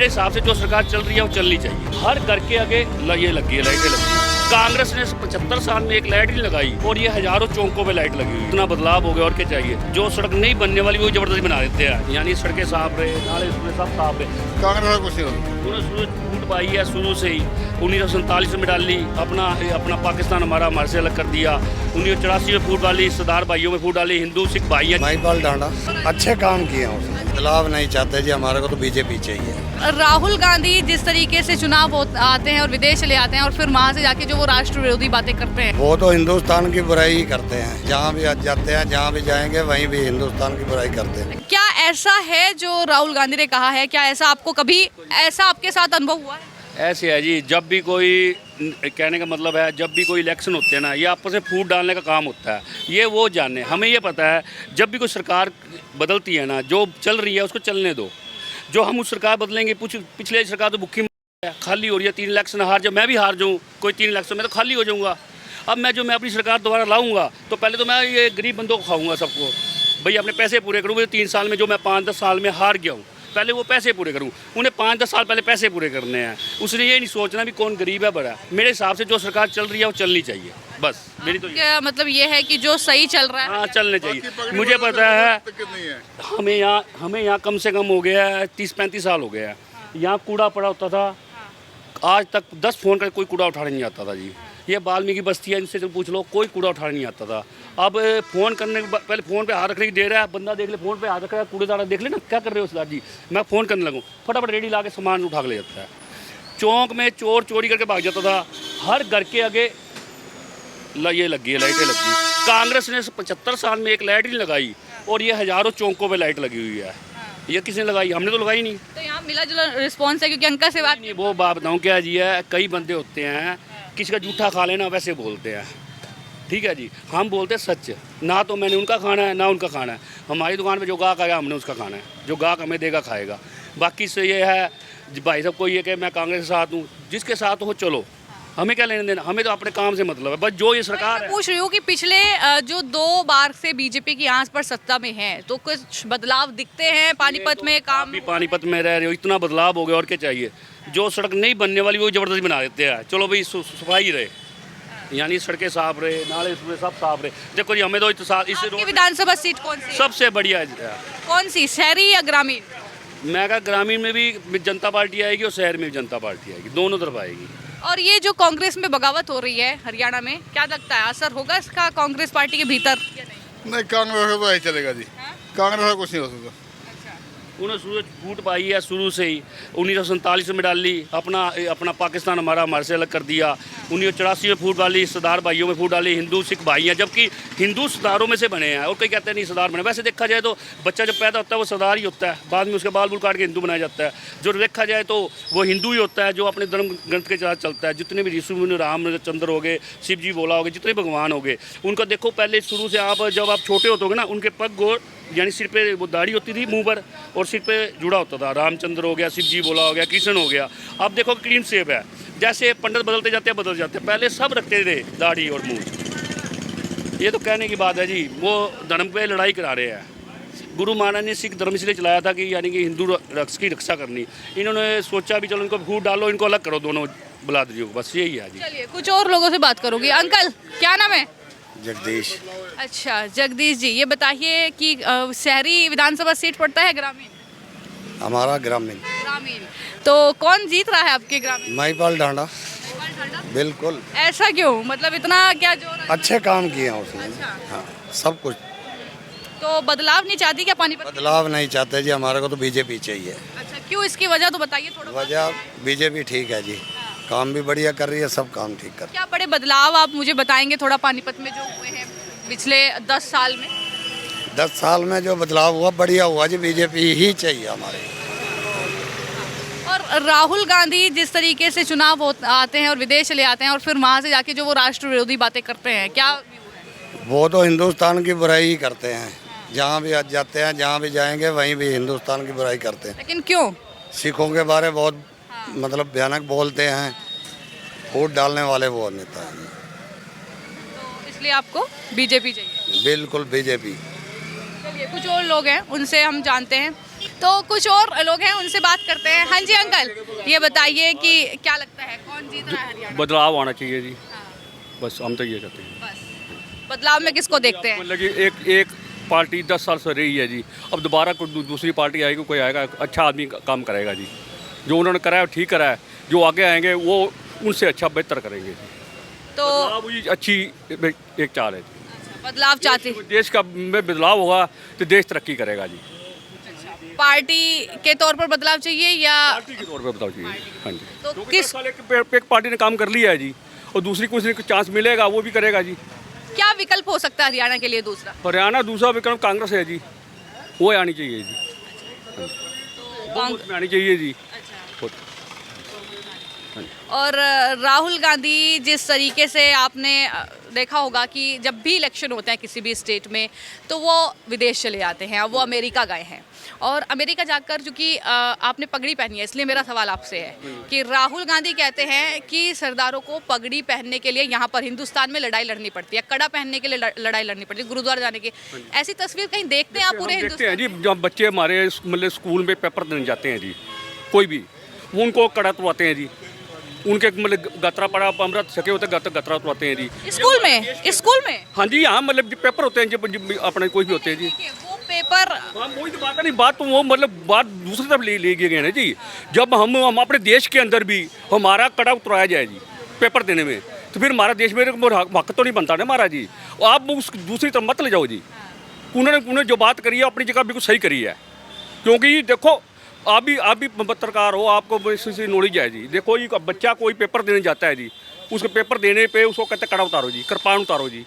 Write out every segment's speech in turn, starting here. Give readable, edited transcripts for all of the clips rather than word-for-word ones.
मेरे हिसाब से जो सरकार चल रही है वो चलनी चाहिए। हर घर के आगे ये लगी है, लाइटें लगी है। कांग्रेस ने 75 साल में एक लाइट नहीं लगाई और ये हजारों चौकों पे लाइट लगी हुई। इतना बदलाव हो गया और क्या चाहिए। जो सड़क नहीं बनने वाली वो जबरदस्ती बना देते हैं, यानी सड़कें साफ रहे, नाले सब साफ रहे। कांग्रेस कुछ नहीं होता। उन्होंने फूट पाई है शुरू से ही। 1947 में डाली, अपना पाकिस्तान हमारे से अलग कर दिया। 1984 में फूट डाली, सरदार भाइयों में फूट डाली, हिंदू सिख भाई हैं। महिपाल डांडा अच्छे काम किए हैं, उसने बदलाव नहीं चाहते जी, हमारे को तो बीजेपी चाहिए। राहुल गांधी जिस तरीके से चुनाव आते हैं और विदेश चले आते हैं और फिर वहाँ से जाके जो वो राष्ट्र विरोधी बातें करते हैं, वो तो हिंदुस्तान की बुराई ही करते हैं। जहाँ भी जाते हैं, जहाँ भी जाएंगे वहीं भी हिंदुस्तान की बुराई करते हैं। क्या ऐसा है जो राहुल गांधी ने कहा है? क्या ऐसा आपको कभी ऐसा आपके साथ अनुभव हुआ है? ऐसे है जी, जब भी कोई, कहने का मतलब है, जब भी कोई इलेक्शन होते हैं ना, ये आपस में फूट डालने का काम होता है। ये वो जाने, हमें ये पता है जब भी कोई सरकार बदलती है ना, जो चल रही है उसको चलने दो। जो हम उस सरकार बदलेंगे, पिछले सरकार तो भुक्खी खाली हो रही है। 3 इलेक्शन हार, जब मैं भी हार जाऊँ कोई 3 इलेक्शन में तो खाली हो जाऊँगा। अब मैं अपनी सरकार दोबारा लाऊंगा तो पहले तो मैं ये गरीब बंदों को खाऊंगा सबको। भाई अपने पैसे पूरे करूँ। 3 साल में जो मैं 5-10 साल में हार गया हूँ, पहले वो पैसे पूरे करूँ। उन्हें 5-10 साल पहले पैसे पूरे करने हैं। उसने ये नहीं सोचना भी कौन गरीब है बड़ा। मेरे हिसाब से जो सरकार चल रही है वो चलनी चाहिए, बस मेरी तो क्या मतलब ये है कि जो सही चल रहा है? हाँ, चलने चाहिए। मुझे पता है हमें यहाँ कम से कम हो गया है 30-35 साल हो गया है। यहाँ कूड़ा पड़ा होता था, आज तक 10 फ़ोन करके कोई कूड़ा उठाने नहीं आता था जी। ये वाल्मीकि बस्ती है, इनसे तो पूछ लो, कोई कूड़ा उठाने नहीं आता था। अब फ़ोन करने के पहले फ़ोन पे हाथ रखने की देर है, बंदा देख ले फ़ोन पे हाथ रख रहा है, कूड़ेदार देख ले ना क्या कर रहे हो सरदार जी। मैं फ़ोन करने लगूँ, फटाफट रेडी ला के सामान उठा के ले जाता है। चौक में चोर चोरी करके भाग जाता था। हर घर के आगे ये लगी है, लाइटें लगी। कांग्रेस ने 75 साल में एक लाइट नहीं लगाई और ये हजारों चौकों पर लाइट लगी हुई है। ये किसने लगाई? हमने तो लगाई नहीं। तो यहाँ मिला जुला रिस्पॉन्स है, क्योंकि अंकल से बात नहीं, वो बात बताऊँ क्या जी है, कई बंदे होते हैं किसी का जूठा खा लेना वैसे बोलते हैं, ठीक है जी। हम बोलते हैं सच, ना तो मैंने उनका खाना है ना उनका खाना है। हमारी दुकान पे जो गाहक आया हमने उसका खाना है, जो गाहक हमें देगा खाएगा। बाकी से ये है भाई साहब, कोई ये कि मैं कांग्रेस के साथ हूँ, जिसके साथ हो चलो, हमें क्या लेने देना। हमें तो अपने काम से मतलब है बस। जो ये सरकार है, पूछ रही हूँ कि पिछले जो 2 बार से बीजेपी की आंच पर सत्ता में है तो कुछ बदलाव दिखते हैं पानीपत में? काम भी पानीपत में रह रहे हो, इतना बदलाव हो गया और क्या चाहिए। जो सड़क नहीं बनने वाली वो जबरदस्ती बना देते हैं। चलो भाई सफाई रहे, यानी सड़कें साफ रहे, नाले सब साफ रहे। देखो जी, हमें तो आपकी विधानसभा सीट कौन सी है? सबसे बढ़िया है। कौन सी, शहरी या ग्रामीण? मैं कहा ग्रामीण में भी जनता पार्टी आएगी और शहर में भी जनता पार्टी आएगी, दोनों तरफ आएगी। और ये जो कांग्रेस में बगावत हो रही है हरियाणा में, क्या लगता है असर होगा इसका कांग्रेस पार्टी के भीतर या नहीं, कांग्रेस का तो यही चलेगा जी। कांग्रेस का कुछ नहीं हो सकता। उन्होंने फूट पाई है शुरू से ही। 1947 में डाली, अपना पाकिस्तान हमारे से अलग कर दिया। 1984 में फूट डाली, सरदार भाइयों में फूट डाली, हिंदू सिख भाई हैं, जबकि हिंदू सरदारों में से बने हैं और कोई कहते हैं नहीं सरदार बने। वैसे देखा जाए तो बच्चा जब पैदा होता है वो सरदार ही होता है, बाद में उसके बाल बुल काट के हिंदू बनाया जाता है। जो देखा जाए तो वो हिंदू ही होता है जो अपने धर्म ग्रंथ के साथ चलता है। जितने भी ऋषि मुनि, रामचंद्र हो गए, शिव जी बोला हो गए, जितने भगवान हो गए, उनका देखो पहले शुरू से आप जब आप छोटे होते हो ना, उनके पग गोर यानी सिर पे वो दाढ़ी होती थी मुंह पर और सिर पे जुड़ा होता था। रामचंद्र हो गया, शिव जी बोला हो गया, कृष्ण हो गया। अब देखो क्लीन शेप है। जैसे पंडित बदलते जाते हैं बदल जाते हैं, पहले सब रखते थे दाढ़ी और मुंह। ये तो कहने की बात है जी, वो धर्म पे लड़ाई करा रहे हैं। गुरु महाराज ने सिख धर्म इसलिए चलाया था कि यानी कि हिंदू रक्स की रक्षा करनी। इन्होंने सोचा भी चलो इनको फूट डालो, इनको अलग करो दोनों बलादरियों को, बस यही है जी। चलिए कुछ और लोगों से बात करोगे। अंकल क्या नाम है? जगदीश। अच्छा जगदीश जी, ये बताइए कि शहरी विधानसभा सीट पड़ता है ग्रामीण? हमारा ग्रामीण। ग्रामीण। तो कौन जीत रहा है आपके ग्रामीण? महिपाल डांडा। बिल्कुल। ऐसा क्यों, मतलब इतना क्या जोर है? अच्छे काम किए हैं उसने। अच्छा। हाँ, सब कुछ। तो बदलाव नहीं चाहती क्या पानीपत? बदलाव नहीं चाहते जी, हमारे को तो बीजेपी चाहिए। अच्छा, क्यों, इसकी वजह तो बताइए थोड़ा। वजह बीजेपी ठीक है जी, काम भी बढ़िया कर रही है, सब काम ठीक कर। क्या बड़े बदलाव आप मुझे बताएंगे थोड़ा पानीपत में जो हुए हैं पिछले 10 साल में? 10 साल में जो बदलाव हुआ बढ़िया हुआ जी, बीजेपी ही चाहिए हमारे। और राहुल गांधी जिस तरीके से चुनाव आते हैं और विदेश चले आते हैं और फिर वहाँ से जाके जो वो राष्ट्र विरोधी बातें करते हैं, क्या व्यू है? वो तो हिंदुस्तान की बुराई ही करते हैं। जहाँ भी जाते हैं, जहाँ भी जाएंगे वहीं भी हिंदुस्तान की बुराई करते हैं। लेकिन क्यों? सिखों के बारे बहुत मतलब भयानक बोलते हैं। वोट डालने वाले वो नेता हैं। तो इसलिए आपको बीजेपी चाहिए? बिल्कुल बीजेपी। चलिए कुछ और लोग हैं उनसे हम जानते हैं। तो कुछ और लोग हैं, उनसे बात करते हैं। हाँ जी अंकल, ये बताइए कि क्या लगता है कौन जीत रहा है हरियाणा? बदलाव आना चाहिए जी, हाँ, बस हम तो ये कहते हैं। बस बदलाव में किसको देखते हैं? मतलब कि एक पार्टी 10 साल से रही है जी, अब दोबारा कोई दूसरी पार्टी आएगी, कोई आएगा अच्छा आदमी काम करेगा जी। जो उन्होंने कराया ठीक कराया, जो आगे आएंगे वो उनसे अच्छा बेहतर करेंगे जी। तो बदलाव ही अच्छी एक चाल है जी। बदलाव चाहते, देश का में बदलाव होगा तो देश तरक्की करेगा जी। पार्टी के तौर पर बदलाव चाहिए या पार्टी के तौर पर बदलाव चाहिए। हाँ जी, तो क्योंकि किस 10 साल एक पार्टी ने काम कर लिया है जी, और दूसरी कुछ चांस मिलेगा वो भी करेगा जी। क्या विकल्प हो सकता है हरियाणा के लिए दूसरा? हरियाणा दूसरा विकल्प कांग्रेस है जी, वो आनी चाहिए जी, बहुमत में आनी चाहिए जी। और राहुल गांधी जिस तरीके से आपने देखा होगा कि जब भी इलेक्शन होते हैं किसी भी स्टेट में तो वो विदेश चले जाते हैं। अब वो अमेरिका गए हैं और अमेरिका जाकर, चूँकि आपने पगड़ी पहनी है इसलिए मेरा सवाल आपसे है कि राहुल गांधी कहते हैं कि सरदारों को पगड़ी पहनने के लिए यहाँ पर हिंदुस्तान में लड़ाई लड़नी पड़ती है, कड़ा पहनने के लिए लड़ाई लड़नी पड़ती है, गुरुद्वारा जाने की। ऐसी तस्वीर कहीं देखते हैं आप पूरे हम देखते हैं हिंदुस्तान? जी, जब बच्चे हमारे मतलब स्कूल में पेपर देने जाते हैं जी, कोई भी वो उनको कड़ा तुड़वाते हैं जी, उनके मतलब गतरा पड़ा अमृत सके होते गतरा तुड़वाते हैं जी स्कूल में, स्कूल में? हाँ जी, यहाँ मतलब जो पेपर होते हैं जब अपने कोई भी होते हैं जी। देखिए, वो पेपर, हाँ वही तो बात है, नहीं बात तो वो मतलब बात दूसरी तरफ ले गए ना जी। जब हम अपने देश के अंदर भी हमारा कड़ा उतराया जाए जी पेपर देने में, तो फिर हमारा देश में हक तो नहीं बनता ना हमारा जी। आप उस दूसरी तरफ मत ले जाओ जी। उन्होंने जो बात करी है अपनी जगह बिल्कुल सही करी है, क्योंकि देखो आप भी पत्रकार हो, आपको इससे नॉलेज है जी। देखो ये बच्चा कोई पेपर देने जाता है जी, उसके पेपर देने पे उसको कहते कड़ा उतारो जी, कृपाण उतारो जी,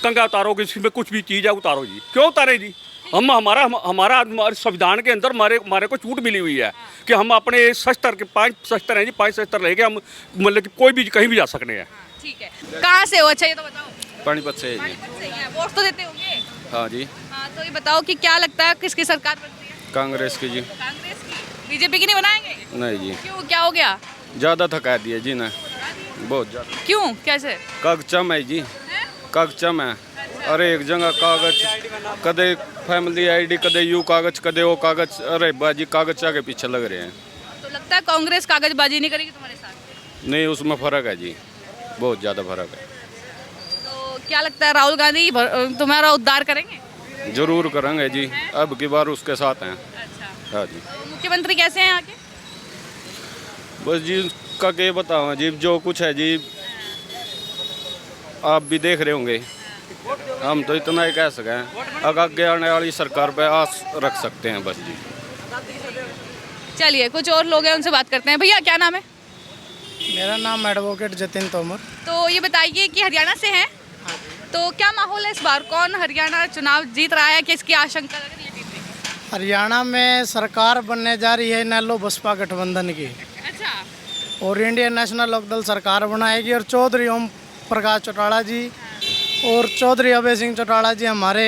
कंगा उतारो, किसी में कुछ भी चीज़ है उतारो जी। क्यों उतारे जी? हमारा संविधान के अंदर हमारे को छूट मिली हुई है कि हम अपने शस्त्र के 5 शस्त्र हैं जी, 5 शस्त्र लेके हम मतलब कि कोई भी कहीं भी जा सकते हैं। ठीक है। कहाँ से हो? अच्छा ये तो बताओ। पानीपत से है जी। पानीपत से ही है, वोट तो देते होंगे? हाँ जी, हाँ, तो ये बताओ कि क्या लगता है किसकी सरकार बनती है? कांग्रेस की जी। कांग्रेस की? बीजेपी की नहीं बनाएंगे? नहीं जी, क्यों, क्या हो गया? ज़्यादा थका दिया जी ने, बहुत ज़्यादा। क्यों, कैसे? कागचम है जी, कागचम है। अरे एक जगह कागज, कदे फैमिली आईडी, कदे यू कागज, कदे वो कागज। अरे बाजी कागज आगे पीछे लग रहे हैं। तो लगता है कांग्रेस कागजबाजी नहीं करेगी तुम्हारे साथ? नहीं, उसमें फ़र्क है जी, बहुत ज़्यादा फ़र्क है। तो क्या लगता है राहुल गांधी तुम्हारा उद्धार करेंगे? जरूर करेंगे जी, अब की बार उसके साथ हैं। अच्छा, हाँ जी, तो मुख्यमंत्री कैसे हैं यहाँ के? बस जी का क्या बताऊँ जी, जो कुछ है जी आप भी देख रहे होंगे। हम तो इतना ही कह सकें, आगे आने वाली सरकार पे आस रख सकते हैं बस जी। चलिए कुछ और लोग हैं उनसे बात करते हैं। भैया क्या नाम है? मेरा नाम एडवोकेट जतिन तोमर। तो ये बताइए कि हरियाणा से हैं, तो क्या माहौल है इस बार? कौन हरियाणा चुनाव जीत रहा है, किसकी आशंका लग रही है जीतने की? हरियाणा में सरकार बनने जा रही है नेलो बसपा गठबंधन की, अच्छा, और इंडियन नेशनल लोकदल सरकार बनाएगी। और चौधरी ओम प्रकाश चौटाला जी और चौधरी अभय सिंह चौटाला जी हमारे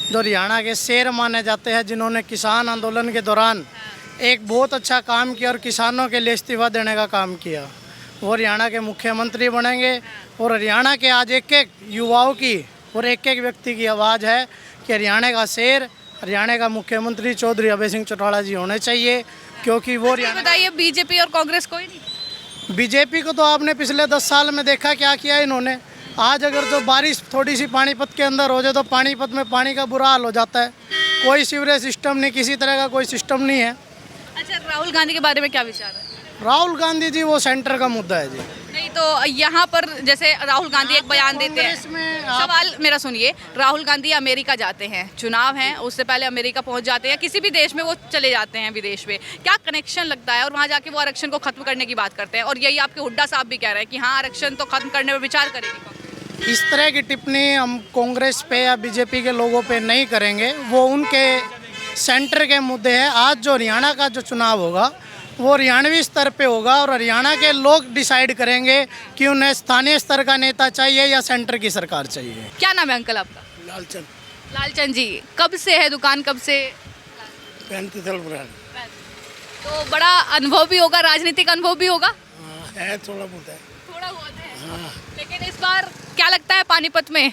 जो हरियाणा के शेर माने जाते हैं, जिन्होंने किसान आंदोलन के दौरान एक बहुत अच्छा काम किया और किसानों के लिए इस्तीफा देने का काम किया, वो हरियाणा के मुख्यमंत्री बनेंगे। और हरियाणा के आज एक एक युवाओं की और एक एक व्यक्ति की आवाज़ है कि हरियाणा का शेर, हरियाणा का मुख्यमंत्री चौधरी अभय सिंह चौटाला जी होने चाहिए, क्योंकि वो ये बताइए बीजेपी और कांग्रेस कोई नहीं? बीजेपी को तो आपने पिछले 10 साल में देखा क्या किया इन्होंने। आज अगर जो बारिश थोड़ी सी पानीपत के अंदर हो जाए तो पानीपत में पानी का बुरा हाल हो जाता है। कोई सीवरेज सिस्टम नहीं, किसी तरह का कोई सिस्टम नहीं है। अच्छा, राहुल गांधी के बारे में क्या विचार है? राहुल गांधी जी वो सेंटर का मुद्दा है जी। नहीं तो यहाँ पर जैसे राहुल गांधी एक बयान देते हैं, कांग्रेस में आप- सवाल मेरा सुनिए, राहुल गांधी अमेरिका जाते हैं, चुनाव हैं उससे पहले अमेरिका पहुंच जाते हैं, किसी भी देश में वो चले जाते हैं विदेश में, क्या कनेक्शन लगता है? और वहाँ जाके वो आरक्षण को खत्म करने की बात करते हैं, और यही आपके हुड्डा साहब भी कह रहे हैं कि हाँ आरक्षण तो खत्म करने पर विचार करेगी। इस तरह की टिप्पणी हम कांग्रेस पे या बीजेपी के लोगों पे नहीं करेंगे, वो उनके सेंटर के मुद्दे हैं। आज जो हरियाणा का जो चुनाव होगा वो हरियाणवी स्तर पे होगा, और हरियाणा के लोग डिसाइड करेंगे कि उन्हें स्थानीय स्तर का नेता चाहिए या सेंटर की सरकार चाहिए। क्या नाम है अंकल आपका? लालचंद लालचंद जी, कब से है दुकान, कब से? 35 साल पुराना तो बड़ा अनुभव भी होगा, राजनीतिक अनुभव भी होगा? है, थोड़ा बहुत है। थोड़ा बहुत है, लेकिन इस बार क्या लगता है पानीपत में?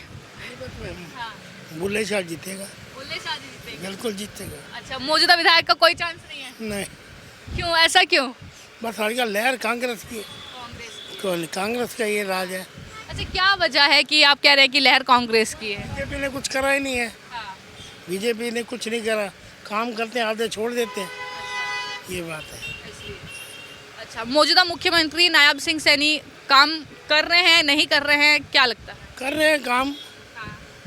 बुल्ले शाह जीतेगा। बुल्ले शाह जी जीतेंगे? बिल्कुल जीतेगा। अच्छा, मौजूदा विधायक का कोई चांस नहीं है? नहीं, क्यों, ऐसा क्यों? बस आजकल लहर कांग्रेस की, कांग्रेस का ये राज है। अच्छा, क्या वजह है कि आप कह रहे हैं कि लहर कांग्रेस की है? बीजेपी ने कुछ करा ही नहीं है, बीजेपी ने कुछ नहीं करा, काम करते हैं आधे छोड़ देते हैं, ये बात है। अच्छा, मौजूदा मुख्यमंत्री नायब सिंह सैनी काम कर रहे हैं, नहीं कर रहे हैं, क्या लगता है? कर रहे हैं काम,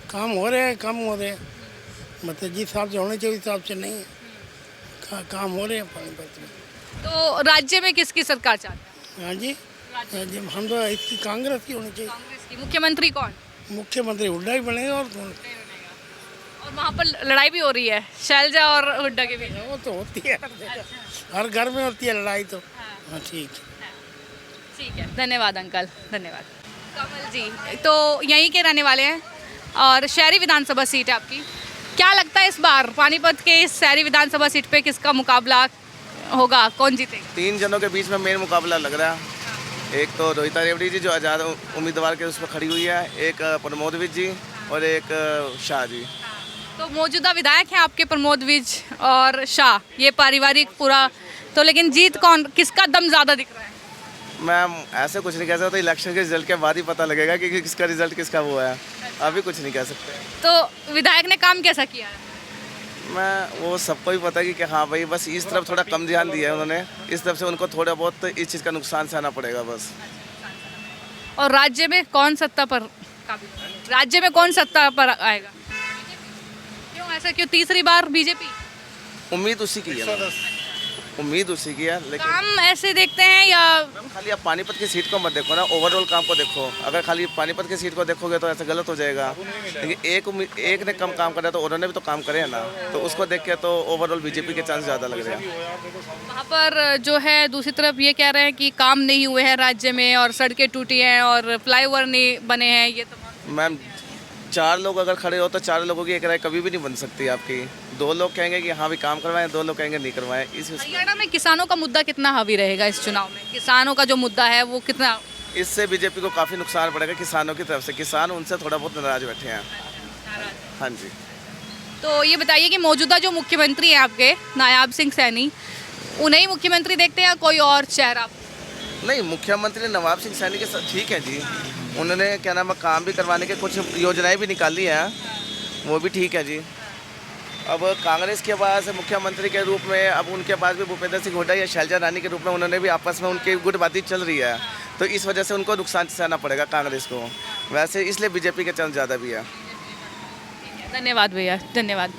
काम हो रहे हैं, कम हो रहे हैं, मतलब जिस हिसाब से होने चाहिए उस हिसाब से नहीं है, काम हो रहे हैं पानीपत में। तो राज्य में किसकी सरकार चाहते हैं? हाँ जी, हाँ जी, हम तो इसकी कांग्रेस की होनी चाहिए। कांग्रेस की। मुख्यमंत्री कौन? मुख्यमंत्री हुड्डा ही बनेगा और कौन? और वहाँ पर लड़ाई भी हो रही है शैलजा और हुड्डा के बीच। वो तो होती है हर जगह, हर घर में होती है लड़ाई तो। हाँ ठीक है, ठीक है, धन्यवाद अंकल, धन्यवाद। कमल जी तो यहीं के रहने वाले हैं और शहरी विधानसभा सीट है आपकी। क्या लगता है इस बार पानीपत के इस शहरी विधानसभा सीट पे किसका मुकाबला होगा, कौन जीतेगा? 3 जनों के बीच में मेन मुकाबला लग रहा है। एक तो रोहिता रेवड़ी जी जो आज़ाद उम्मीदवार के उसमें खड़ी हुई है, एक प्रमोद विज जी और एक शाह जी। तो मौजूदा विधायक हैं आपके प्रमोद विज और शाह, ये पारिवारिक पूरा, तो लेकिन जीत कौन, किसका दम ज़्यादा दिख रहा है? मैम ऐसे कुछ नहीं कह सकते, इलेक्शन के रिजल्ट के बाद ही पता लगेगा कि किसका रिजल्ट किसका वो है, अभी कुछ नहीं कह सकते। तो विधायक ने काम कैसा किया है? मैं वो सबको ही पता है कि हाँ भाई बस इस तरफ थोड़ा कम ध्यान दिया है उन्होंने, इस तरफ से उनको थोड़ा बहुत इस चीज़ का नुकसान सहना पड़ेगा बस। और राज्य में कौन सत्ता पर राज्य में कौन सत्ता पर आएगा? क्यों ऐसा, क्यों तीसरी बार बीजेपी? उम्मीद उसी की है, उम्मीद उसी की है, लेकिन काम ऐसे देखते हैं या खाली आप पानीपत की सीट को मत देखो ना, ओवरऑल काम को देखो। अगर खाली पानीपत की सीट को देखोगे तो ऐसा गलत हो जाएगा, लेकिन एक ने कम काम करा तो उन्होंने भी तो काम करे है ना, तो उसको देख के तो ओवरऑल बीजेपी के चांस ज़्यादा लग रहे हैं। वहाँ पर जो है दूसरी तरफ ये कह रहे हैं कि काम नहीं हुए हैं राज्य में और सड़कें टूटी हैं और फ्लाईओवर नहीं बने हैं, ये तो। मैम 4 लोग अगर खड़े हो तो 4 लोगों की एक राय कभी भी नहीं बन सकती आपकी। 2 लोग कहेंगे कि हाँ भी काम करवाएं, 2 लोग कहेंगे नहीं करवाएं। हरियाणा में किसानों का मुद्दा कितना हावी रहेगा इस चुनाव में? किसानों का जो मुद्दा है वो कितना? इससे बीजेपी को काफ़ी नुकसान पड़ेगा किसानों की तरफ से, किसान उनसे थोड़ा बहुत नाराज बैठे हैं। हाँ जी। तो ये बताइए कि मौजूदा जो मुख्यमंत्री हैं आपके नायब सिंह सैनी, उन्हें ही मुख्यमंत्री देखते हैं या कोई और चेहरा? नहीं, मुख्यमंत्री नवाब सिंह सैनी के साथ ठीक है जी, उन्होंने क्या नाम है काम भी करवाने के कुछ योजनाएं भी निकाली हैं, वो भी ठीक है जी। अब कांग्रेस के पास मुख्यमंत्री के रूप में अब उनके पास भी भूपेंद्र सिंह हुड्डा या शैलजा रानी के रूप में उन्होंने भी आपस में उनकी गुटबाजी चल रही है, तो इस वजह से उनको नुकसान सहना पड़ेगा कांग्रेस को। वैसे इसलिए बीजेपी के चांस ज़्यादा भी है। धन्यवाद भैया, धन्यवाद।